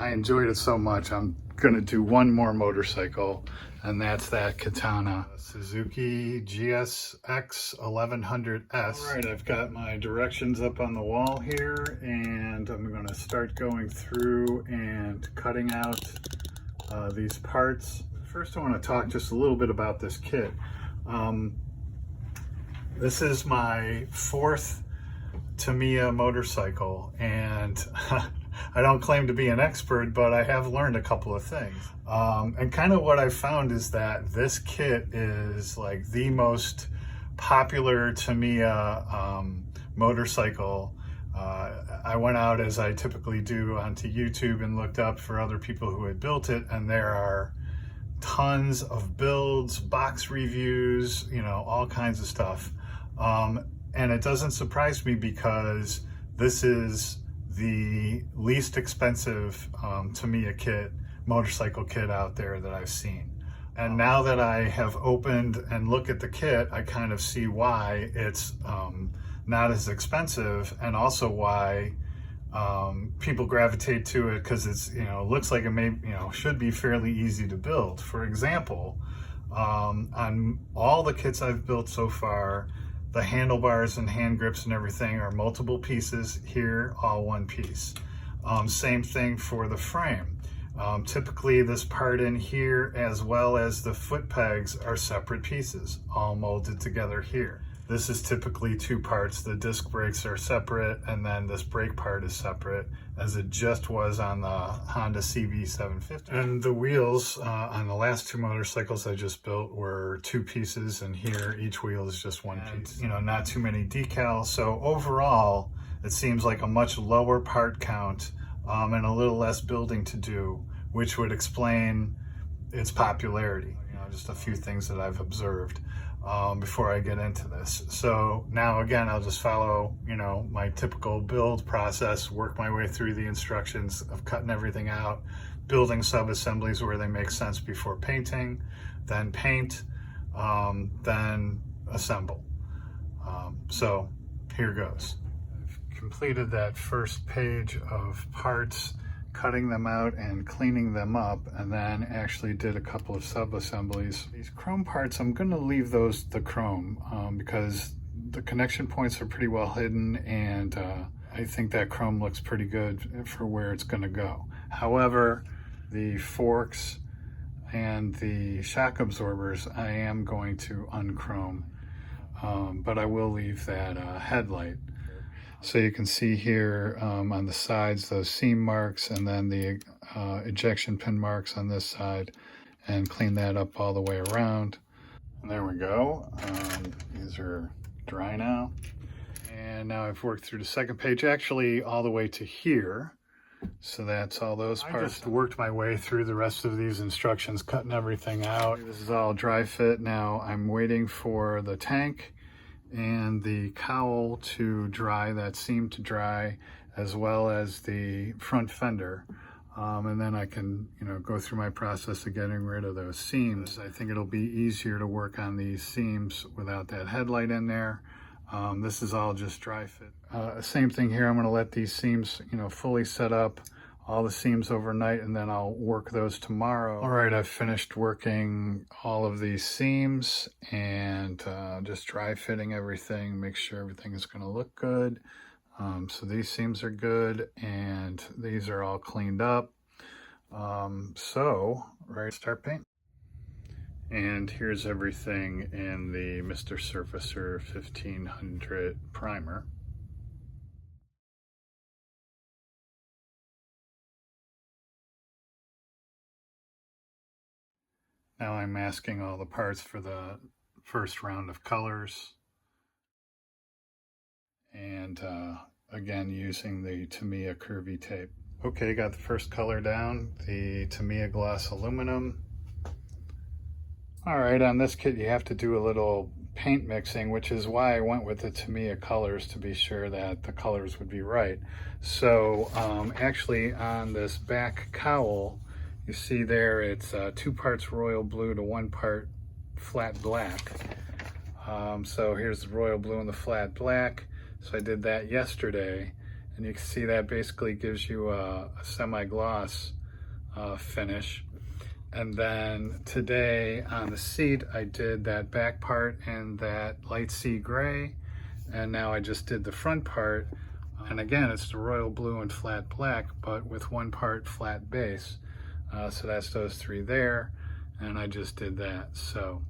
I enjoyed it so much, I'm gonna do one more motorcycle, and that's that Katana, Suzuki GSX1100S. All right, I've got my directions up on the wall here, and I'm gonna start going through and cutting out these parts. First, I want to talk just a little bit about this kit. This is my 4th Tamiya motorcycle, and I don't claim to be an expert, but I have learned a couple of things. And kind of what I found is that this kit is like the most popular Tamiya motorcycle. I went out, as I typically do, onto YouTube and looked up for other people who had built it, and there are tons of builds, box reviews, you know, all kinds of stuff. And it doesn't surprise me because this is the least expensive Tamiya kit, motorcycle kit out there that I've seen. And now that I have opened and look at the kit, I kind of see why it's not as expensive, and also why people gravitate to it, because it's, you know, looks like it may, you know, should be fairly easy to build. For example, on all the kits I've built so far, the handlebars and hand grips and everything are multiple pieces. Here, all one piece. Same thing for the frame. Typically this part in here, as well as the foot pegs, are separate pieces, all molded together here. This is typically 2 parts. The disc brakes are separate, and then this brake part is separate, as it just was on the Honda CB750. And the wheels on the last 2 motorcycles I just built were 2 pieces, and here each wheel is just 1 piece. You know, not too many decals. So overall, it seems like a much lower part count and a little less building to do, which would explain its popularity. You know, just a few things that I've observed before I get into this. So now again, I'll just follow, you know, my typical build process, work my way through the instructions of cutting everything out, building sub-assemblies where they make sense before painting, then paint, then assemble. So here goes. I've completed that first page of parts, cutting them out and cleaning them up, and then actually did a couple of sub-assemblies. These chrome parts, I'm going to leave those the chrome because the connection points are pretty well hidden, and I think that chrome looks pretty good for where it's going to go. However, the forks and the shock absorbers I am going to unchrome, but I will leave that headlight. So you can see here on the sides those seam marks, and then the ejection pin marks on this side, and clean that up all the way around. And there we go. These are dry now. And now I've worked through the second page, actually all the way to here. So that's all those parts. I just worked my way through the rest of these instructions, cutting everything out. This is all dry fit. Now I'm waiting for the tank and the cowl to dry, that seam to dry, as well as the front fender. And then I can, you know, go through my process of getting rid of those seams. I think it'll be easier to work on these seams without that headlight in there. This is all just dry fit. Same thing here. I'm going to let these seams, you know, fully set up, all the seams overnight, and then I'll work those tomorrow. All right, I've finished working all of these seams and just dry fitting everything, make sure everything is going to look good. So these seams are good, and these are all cleaned up. So ready to start painting. And here's everything in the Mr. Surfacer 1500 primer. Now I'm masking all the parts for the first round of colors. And again, using the Tamiya curvy tape. Okay, got the first color down, the Tamiya gloss aluminum. All right, on this kit you have to do a little paint mixing, which is why I went with the Tamiya colors, to be sure that the colors would be right. So actually on this back cowl, you see there it's 2 parts royal blue to 1 part flat black. So here's the royal blue and the flat black. So I did that yesterday, and you can see that basically gives you a semi-gloss finish. And then today on the seat, I did that back part in that light sea gray. And now I just did the front part. And again, it's the royal blue and flat black, but with one part flat base. So that's those three there. And I just did that. So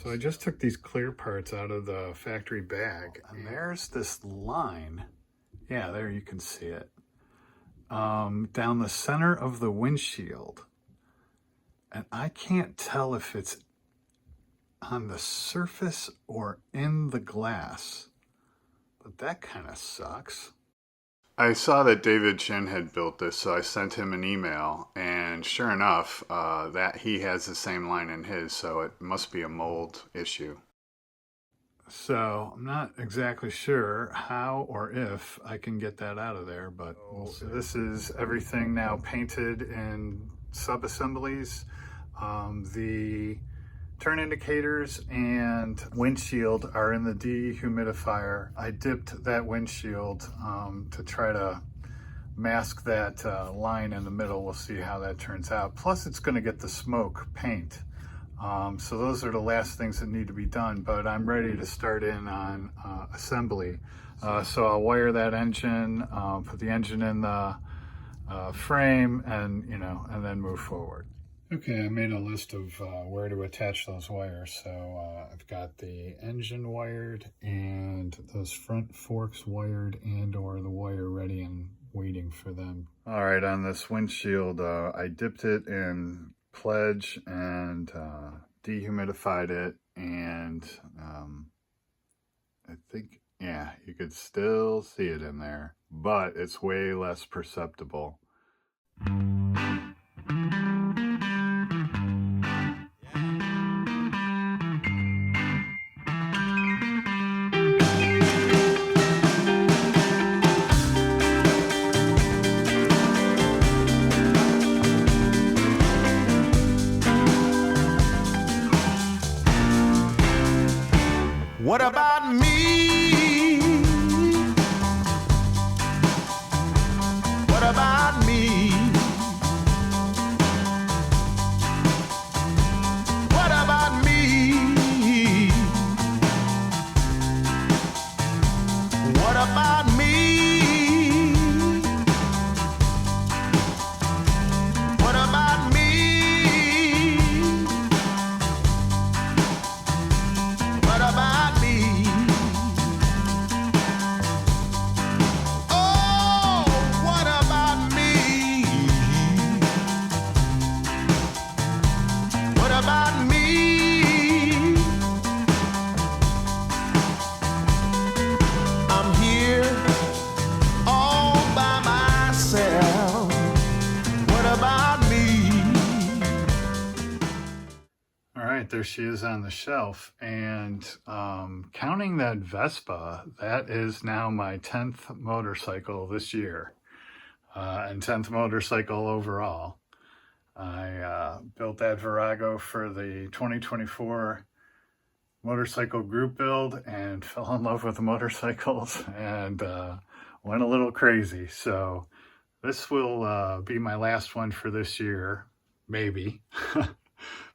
I just took these clear parts out of the factory bag. And there's this line. Yeah, there you can see it. Down the center of the windshield. And I can't tell if it's on the surface or in the glass. But that kind of sucks. I saw that David Chin had built this, so I sent him an email. And sure enough, that he has the same line in his, so it must be a mold issue. So I'm not exactly sure how or if I can get that out of there, but we'll see. This is everything now painted in sub-assemblies. The turn indicators and windshield are in the dehumidifier. I dipped that windshield to try to mask that line in the middle. We'll see how that turns out. Plus it's going to get the smoke paint. So those are the last things that need to be done, but I'm ready to start in on assembly. So I'll wire that engine, put the engine in the frame, and and then move forward. Okay, I made a list of where to attach those wires. So I've got the engine wired and those front forks wired and/or the wire ready and waiting for them. All right, on this windshield, I dipped it in Pledge and dehumidified it, and I think, yeah, you could still see it in there, but it's way less perceptible. What about me? What about me? What about me? What about me? What about me? What about me? Oh, what about me? What about me? I'm here all by myself. What about me? All right, there she is on the shelf, and counting that Vespa, that is now my 10th motorcycle this year, and 10th motorcycle overall. I built that Virago for the 2024 motorcycle group build and fell in love with the motorcycles and went a little crazy. So this will be my last one for this year, maybe.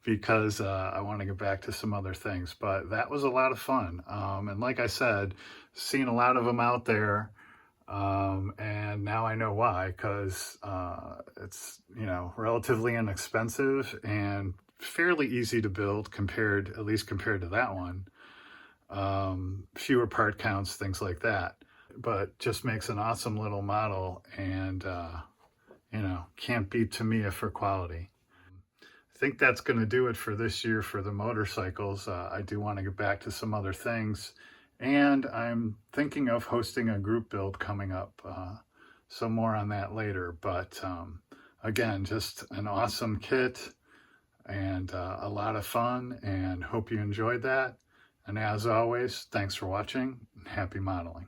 Because I want to get back to some other things, but that was a lot of fun. And like I said, seen a lot of them out there, and now I know why, because it's, relatively inexpensive and fairly easy to build at least compared to that one. Fewer part counts, things like that, but just makes an awesome little model, and can't beat Tamiya for quality. I think that's going to do it for this year for the motorcycles. I do want to get back to some other things, and I'm thinking of hosting a group build coming up. So more on that later, but again, just an awesome kit and a lot of fun, and hope you enjoyed that. And as always, thanks for watching and happy modeling.